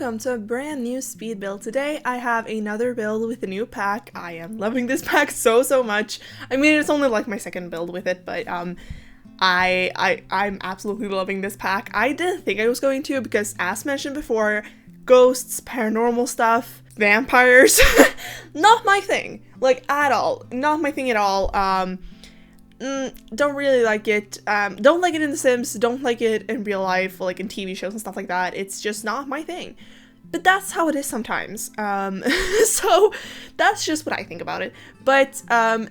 welcome to a brand new speed build. Today I have another build with a new pack. I am loving this pack so much. I mean, it's only like my second build with it, but I'm absolutely loving this pack. I didn't think I was going to because, as mentioned before, ghosts, paranormal stuff, vampires, not my thing, like at all. Not my thing at all. Don't really like it. Don't like it in The Sims, don't like it in real life, like in TV shows and stuff like that. It's just not my thing. But that's how it is sometimes. So that's just what I think about it. But,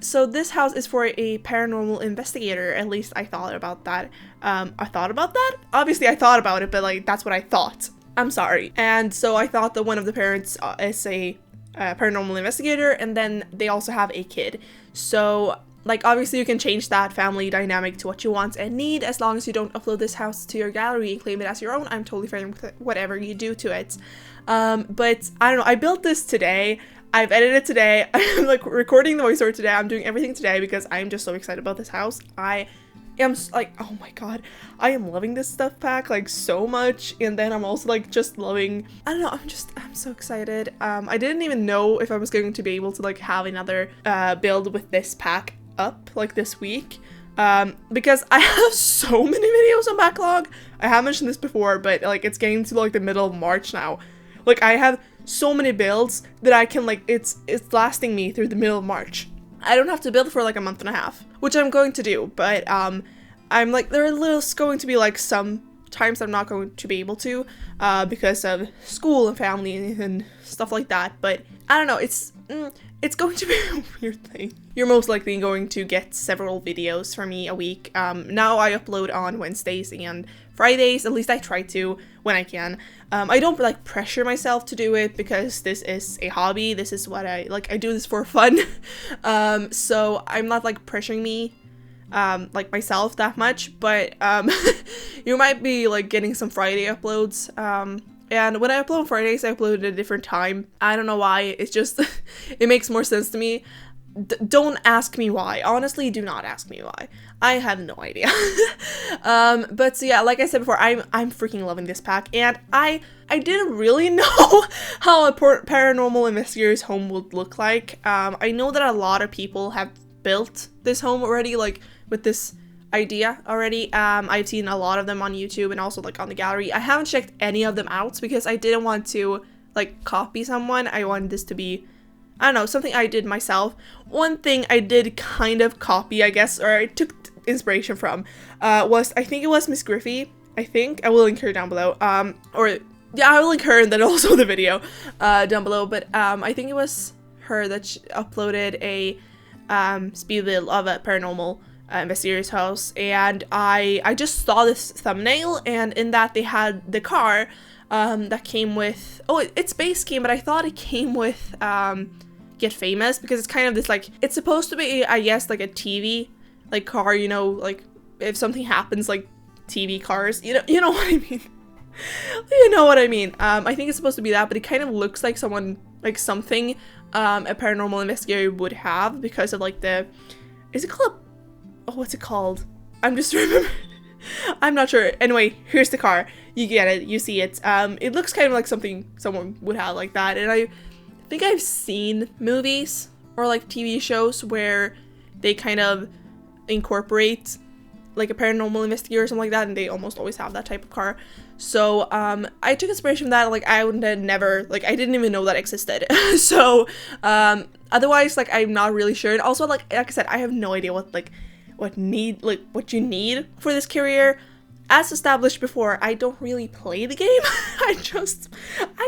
so this house is for a paranormal investigator. At least I thought about that. Obviously I thought about it, but like, that's what I thought. I'm sorry. And so I thought that one of the parents is a paranormal investigator, and then they also have a kid. So, like, obviously you can change that family dynamic to what you want and need, as long as you don't upload this house to your gallery and claim it as your own. I'm totally fine with whatever you do to it. But I don't know, I built this today. I've edited it today. I'm like recording the voiceover today. I'm doing everything today because I'm just so excited about this house. I am like, oh my god, I am loving this stuff pack like so much. And then I'm also like just loving, I don't know, I'm so excited. I didn't even know if I was going to be able to like have another build with this pack up like this week, because I have so many videos on backlog. I have mentioned this before, but like it's getting to like the middle of March now. Like I have so many builds that I can like, it's lasting me through the middle of March. I don't have to build for like a month and a half, which I'm going to do, but I'm like, there are going to be like some times I'm not going to be able to because of school and family and stuff like that. But I don't know, it's going to be a weird thing. You're most likely going to get several videos from me a week. Now I upload on Wednesdays and Fridays, at least I try to when I can. I don't like pressure myself to do it because this is a hobby. This is what I do this for fun. So I'm not like pressuring me like myself that much, but you might be like getting some Friday uploads. And when I upload on Fridays, I upload at a different time. I don't know why, it's just, it makes more sense to me. Don't ask me why. Honestly, do not ask me why. I have no idea. But so yeah, like I said before, I'm freaking loving this pack, and I didn't really know how a paranormal investigator's home would look like. I know that a lot of people have built this home already, like with this idea already. I've seen a lot of them on YouTube and also like on the gallery. I haven't checked any of them out because I didn't want to like copy someone. I wanted this to be, I don't know, something I did myself. One thing I did kind of copy, I guess, or I took inspiration from, was, I think it was Miss Griffey. I think I will link her down below. Or yeah, I will link her and then also the video down below. But I think it was her that uploaded a speed build of a paranormal investigator's house, and I just saw this thumbnail, and in that they had the car that came with, oh, it's base game, but I thought it came with Get Famous, because it's kind of this like, it's supposed to be, I guess, like a TV like car, you know, like if something happens, like TV cars, you know what I mean. You know what I mean. I think it's supposed to be that, but it kind of looks like something a paranormal investigator would have, because of like the, is it called, oh, what's it called? I'm just remembering. I'm not sure. Anyway, here's the car. You get it. You see it. It looks kind of like something someone would have like that. And I think I've seen movies or like TV shows where they kind of incorporate like a paranormal investigator or something like that, and they almost always have that type of car. So I took inspiration from that. Like I would never, like I didn't even know that existed. So otherwise, like I'm not really sure. And also like I said, I have no idea what you need for this career. As established before, I don't really play the game. I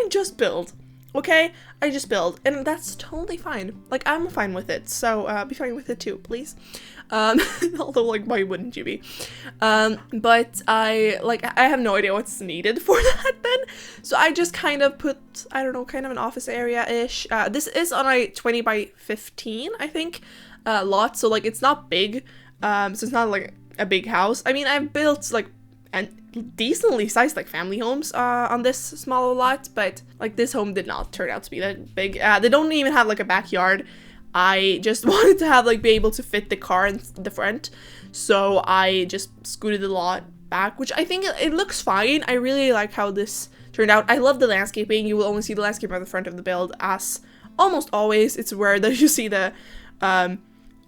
just build. Okay? I just build, and that's totally fine. Like I'm fine with it. So be fine with it too, please. Although like why wouldn't you be? But I have no idea what's needed for that then. So I just kind of put, I don't know, kind of an office area-ish. This is on a 20 by 15, I think, lot. So like it's not big. So it's not like a big house. I mean, I've built like decently sized like family homes on this smaller lot, but like this home did not turn out to be that big. They don't even have like a backyard. I just wanted to have like be able to fit the car in the front, so I just scooted the lot back, which I think it looks fine. I really like how this turned out. I love the landscaping. You will only see the landscape at the front of the build, as almost always. It's where you see the,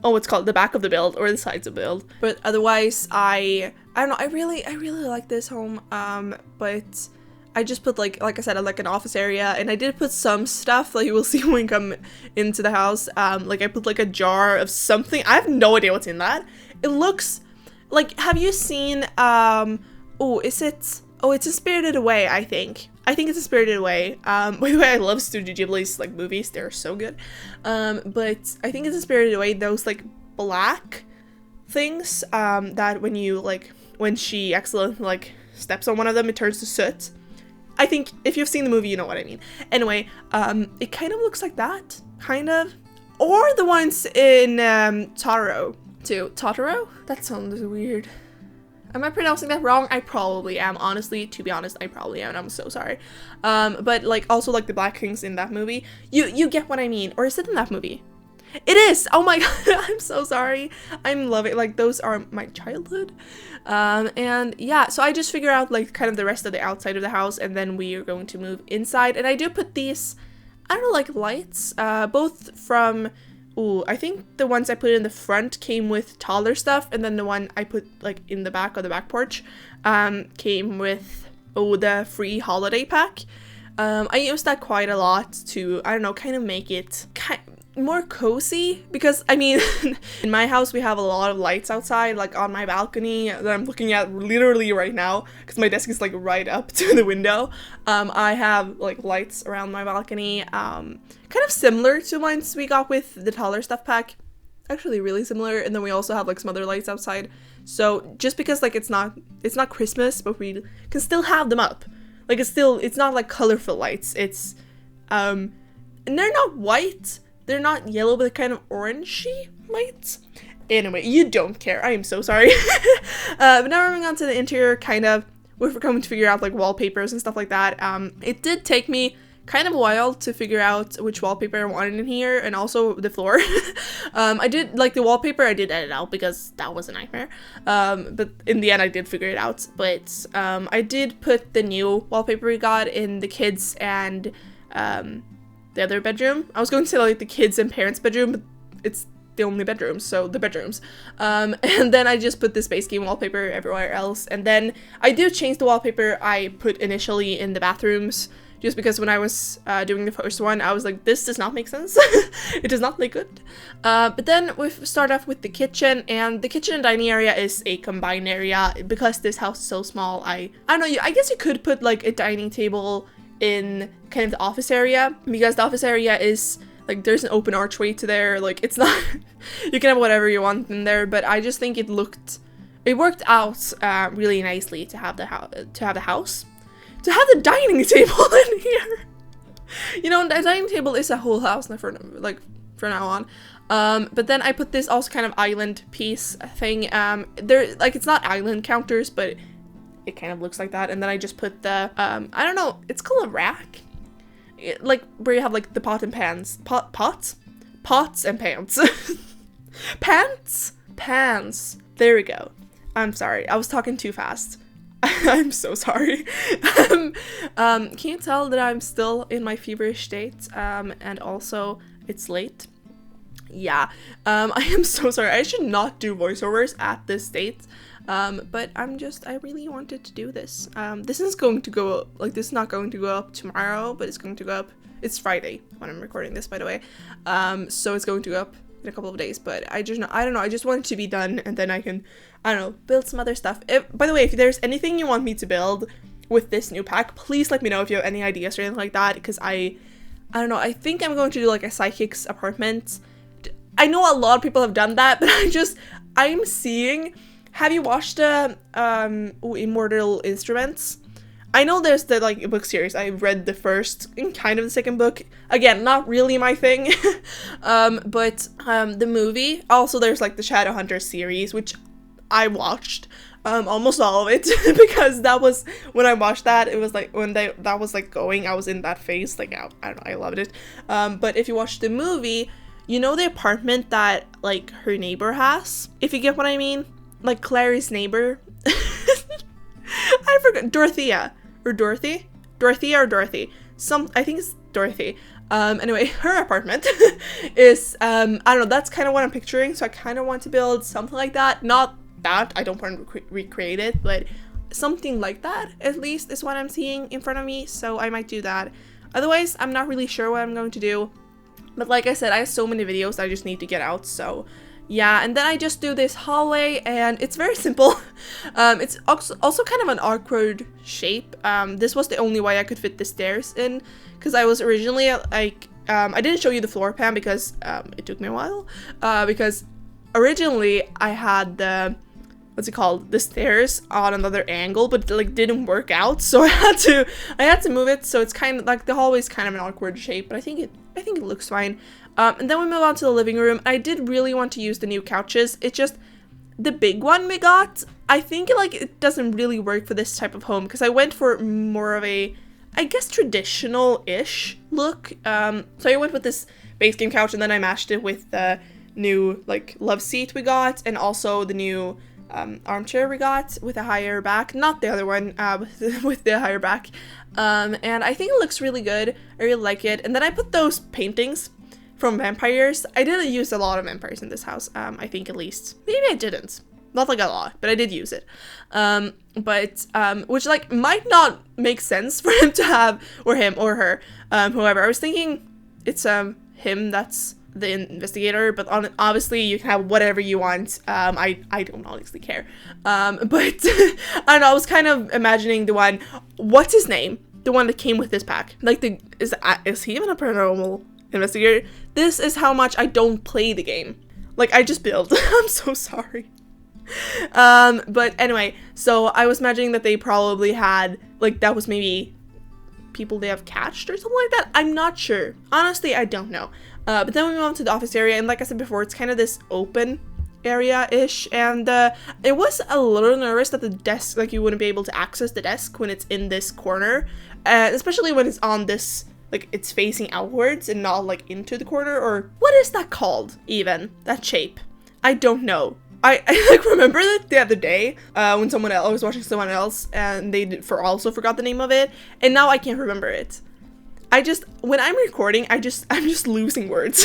what's called the back of the build or the sides of the build. But otherwise, I don't know. I really like this home. But I just put like I said, like an office area, and I did put some stuff that you will see when you come into the house. Like I put like a jar of something. I have no idea what's in that. It looks like, have you seen, it's a Spirited Away, I think. I think it's a Spirited Away. By the way, I love Studio Ghibli's like movies. They're so good. But I think it's a Spirited Away, those like black things, that when she accidentally like steps on one of them, it turns to soot. I think if you've seen the movie, you know what I mean. Anyway, it kind of looks like that, kind of. Or the ones in Totoro too. Totoro? That sounds weird. Am I pronouncing that wrong? I probably am. Honestly, to be honest, I probably am, and I'm so sorry. But like also like the black things in that movie. You get what I mean. Or is it in that movie? It is! Oh my god, I'm so sorry. I'm loving, like, those are my childhood. And yeah, so I just figure out like kind of the rest of the outside of the house, and then we are going to move inside. And I do put these, I don't know, like lights, both from, I think the ones I put in the front came with taller stuff, and then the one I put like in the back of the back porch came with the free holiday pack. I use that quite a lot to, I don't know, kind of make it more cozy, because I mean in my house we have a lot of lights outside, like on my balcony that I'm looking at literally right now, because my desk is like right up to the window. I have like lights around my balcony, kind of similar to ones we got with the taller stuff pack, actually really similar. And then we also have like some other lights outside, so just because like it's not Christmas, but we can still have them up, like it's not like colorful lights, it's and they're not white, they're not yellow, but they're kind of orangey lights. Anyway, you don't care. I am so sorry. But now we're moving on to the interior, kind of. We're going to figure out like wallpapers and stuff like that. It did take me kind of a while to figure out which wallpaper I wanted in here, and also the floor. I did, like the wallpaper, I did edit out because that was a nightmare. But in the end, I did figure it out. But I did put the new wallpaper we got in the kids and the other bedroom. I was going to say like the kids and parents' bedroom, but it's the only bedroom, so the bedrooms. And then I just put this base game wallpaper everywhere else. And then I do change the wallpaper I put initially in the bathrooms, just because when I was doing the first one, I was like, this does not make sense. It does not look good. But then we start off with the kitchen, and the kitchen and dining area is a combined area. Because this house is so small, I don't know, I guess you could put like a dining table in kind of the office area, because the office area is like, there's an open archway to there, like it's not you can have whatever you want in there, but I just think it worked out really nicely to have the the dining table in here. You know, the dining table is a whole house for now on. But then I put this also kind of island piece thing. There, like, it's not island counters, but it kind of looks like that. And then I just put the, I don't know, it's called a rack. Like, where you have, like, the pot and pans. Pots and pans. Pans. There we go. I'm sorry. I was talking too fast. I'm so sorry. Can you tell that I'm still in my feverish state? And also, it's late. Yeah. I am so sorry. I should not do voiceovers at this state. But I really wanted to do this. This is going to go up, like, this is not going to go up tomorrow, but it's going to go up, it's Friday when I'm recording this, by the way. So it's going to go up in a couple of days, but I don't know, I just want it to be done, and then I can, I don't know, build some other stuff. By the way, if there's anything you want me to build with this new pack, please let me know if you have any ideas or anything like that, because I don't know, I think I'm going to do, like, a psychic's apartment. I know a lot of people have done that, but I'm seeing... Have you watched the Immortal Instruments? I know there's the, like, book series. I read the first and kind of the second book. Again, not really my thing. But the movie, also there's, like, the Shadowhunter series, which I watched almost all of it, because that was, when I watched that, it was like, when that was, like, going, I was in that phase, like, I don't know, I loved it. But if you watch the movie, you know the apartment that, like, her neighbor has? If you get what I mean? Like, Clary's neighbor. I forgot. Dorothea. Or Dorothy? Dorothea or Dorothy. I think it's Dorothy. Anyway, her apartment is, I don't know, that's kind of what I'm picturing, so I kind of want to build something like that. Not that, I don't want to recreate it, but something like that, at least, is what I'm seeing in front of me, so I might do that. Otherwise, I'm not really sure what I'm going to do, but like I said, I have so many videos that I just need to get out, so yeah. And then I just do this hallway, and it's very simple. It's also kind of an awkward shape. This was the only way I could fit the stairs in, because I was originally like, I didn't show you the floor plan because it took me a while, because originally I had the, what's it called, the stairs on another angle, but like didn't work out, so I had to move it, so it's kind of like the hallway's kind of an awkward shape, but I think it looks fine. And then we move on to the living room. I did really want to use the new couches. It's just the big one we got, I think like it doesn't really work for this type of home, because I went for more of a, I guess, traditional-ish look. So I went with this base game couch, and then I matched it with the new like love seat we got, and also the new armchair we got with a higher back, not the other one, with the higher back. And I think it looks really good. I really like it. And then I put those paintings from vampires. I didn't use a lot of vampires in this house, I think, at least. Maybe I didn't. Not like a lot, but I did use it. Which like might not make sense for him to have, or him or her, whoever. I was thinking it's him that's the investigator, but obviously you can have whatever you want. I don't honestly care. But I don't know, I was kind of imagining the one, what's his name? The one that came with this pack. Like is he even a paranormal investigator? This is how much I don't play the game. Like, I just build. I'm so sorry. But anyway, so I was imagining that they probably had, like, that was maybe people they have catched or something like that. I'm not sure. Honestly, I don't know. But then we move on to the office area, and like I said before, it's kind of this open area-ish, and it was a little nervous that the desk, like, you wouldn't be able to access the desk when it's in this corner, especially when it's on this, like, it's facing outwards and not, like, into the corner, or what is that called, even? That shape. I don't know. I like, remember that the other day, when I was watching someone else, and they also forgot the name of it, and now I can't remember it. When I'm recording, I'm just losing words.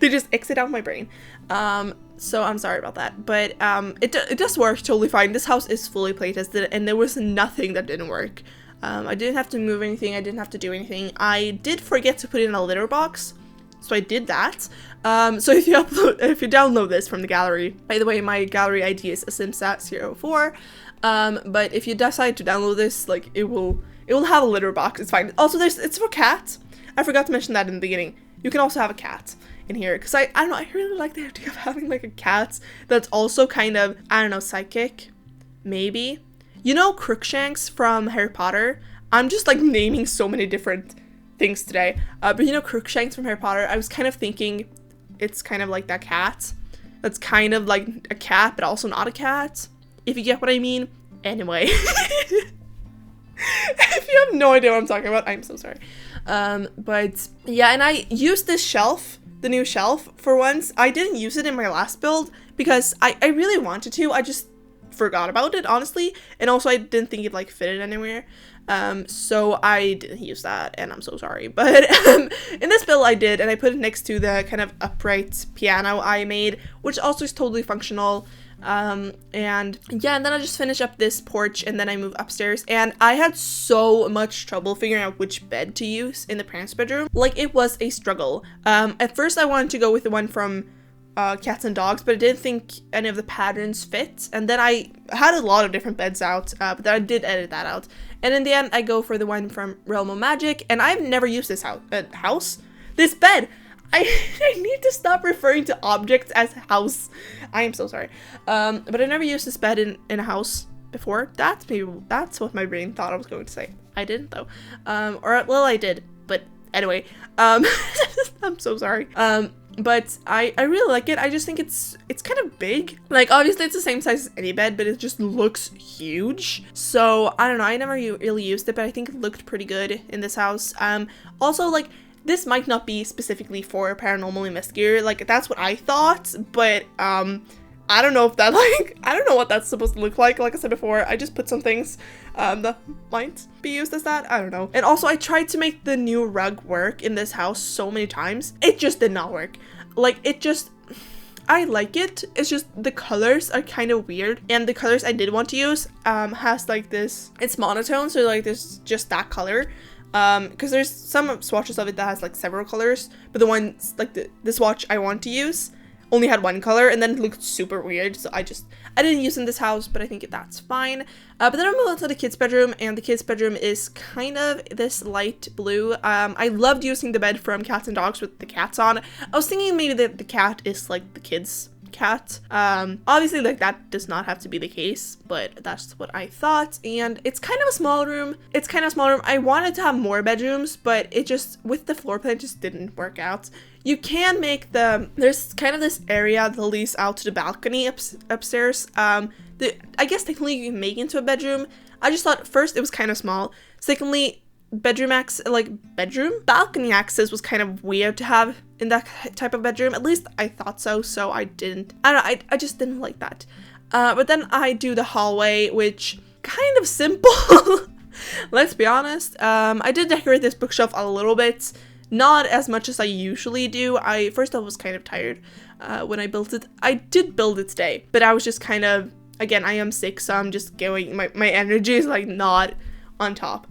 They just exit out my brain. So I'm sorry about that, but it does work totally fine. This house is fully playtested, and there was nothing that didn't work. I didn't have to move anything, I didn't have to do anything. I did forget to put in a litter box, so I did that. So if you download this from the gallery, by the way, my gallery ID is asimsat04, but if you decide to download this, like, it will have a litter box, it's fine. Also, it's for cats. I forgot to mention that in the beginning. You can also have a cat in here, because I don't know, I really like the idea of having, like, a cat that's also kind of, I don't know, psychic, maybe. You know Crookshanks from Harry Potter? I'm just, like, naming so many different things today. But you know Crookshanks from Harry Potter? I was kind of thinking it's kind of like that cat. That's kind of like a cat, but also not a cat. If you get what I mean. Anyway. If you have no idea what I'm talking about, I'm so sorry. But yeah, and I used this shelf, the new shelf, for once. I didn't use it in my last build because I really wanted to. I just forgot about it, honestly, and also I didn't think it like fitted anywhere, so I didn't use that, and I'm so sorry. But in this build I did, and I put it next to the kind of upright piano I made, which also is totally functional. And yeah, and then I just finish up this porch, and then I move upstairs, and I had so much trouble figuring out which bed to use in the parents' bedroom. Like, it was a struggle. At first I wanted to go with the one from cats and dogs, but I didn't think any of the patterns fit, and then I had a lot of different beds out, but then I did edit that out, and in the end I go for the one from Realm of Magic, and I've never used this this bed. I need to stop referring to objects as house. I am so sorry. But I never used this bed in a house before. That's what my brain thought I was going to say. I didn't though. Well, I did, but anyway. I'm so sorry. But I really like it. I just think it's kind of big. Like, obviously it's the same size as any bed, but it just looks huge. So I don't know, I never really used it, but I think it looked pretty good in this house. Also, like, this might not be specifically for a paranormal investigator, like, that's what I thought, but I don't know if that like, I don't know what that's supposed to look like. Like I said before, I just put some things that might be used as that. I don't know. And also I tried to make the new rug work in this house so many times. It just did not work. Like it just, I like it. It's just the colors are kind of weird. And the colors I did want to use has like this, it's monotone. So like there's just that color. Because there's some swatches of it that has like several colors. But the ones like the swatch I want to use only had one color, and then it looked super weird, so I didn't use it in this house, but I think that's fine. But then I moved on to the kids' bedroom, and the kids' bedroom is kind of this light blue. I loved using the bed from Cats and Dogs with the cats on. I was thinking maybe that the cat is like the kids' cat. Obviously like that does not have to be the case, but that's what I thought. And it's kind of a small room. I wanted to have more bedrooms, but it just, with the floor plan, just didn't work out. You can make there's kind of this area that leads out to the balcony upstairs. I guess technically you can make it into a bedroom. I just thought first it was kind of small. Secondly, balcony access was kind of weird to have in that type of bedroom. At least I thought so, so I just didn't like that. But then I do the hallway, which kind of simple. Let's be honest. I did decorate this bookshelf a little bit. Not as much as I usually do. First I was kind of tired when I built it. I did build it today, but I was just kind of, again, I am sick, so I'm just going, my energy is like not on top.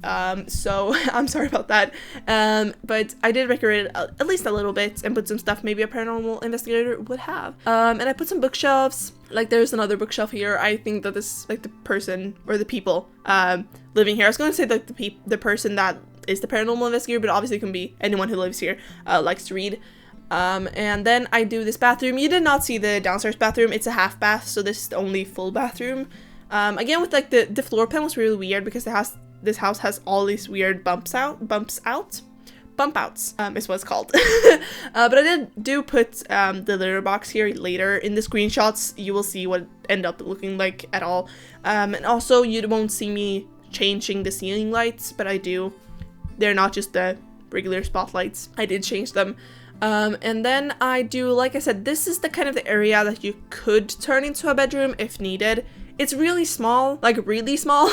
So I'm sorry about that. But I did decorate it at least a little bit and put some stuff maybe a paranormal investigator would have. And I put some bookshelves. Like there's another bookshelf here. I think that this, like the person or the people living here. I was going to say like the person that is the paranormal investigator, but obviously it can be anyone who lives here, likes to read. And then I do this bathroom. You did not see the downstairs bathroom. It's a half bath, so this is the only full bathroom. Again, with like the floor plan was really weird because this house has all these weird bump outs is what it's called. But I do put the litter box here later. In the screenshots you will see what it ended up looking like at all. And also you won't see me changing the ceiling lights, but I do. They're not just the regular spotlights. I did change them. And then I do, like I said, this is the kind of the area that you could turn into a bedroom if needed. It's really small, like really small.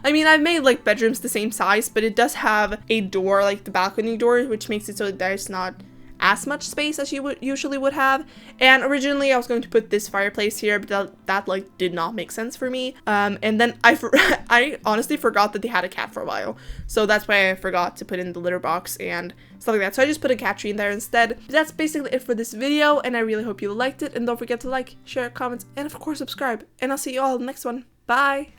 I mean, I've made like bedrooms the same size, but it does have a door, like the balcony door, which makes it so that there's not as much space as you usually would have. And originally I was going to put this fireplace here, but that like did not make sense for me. And then I honestly forgot that they had a cat for a while, so that's why I forgot to put in the litter box and stuff like that. So I just put a cat tree in there instead. But that's basically it for this video, and I really hope you liked it. And don't forget to like, share, comment, and of course subscribe. And I'll see you all in the next one. Bye!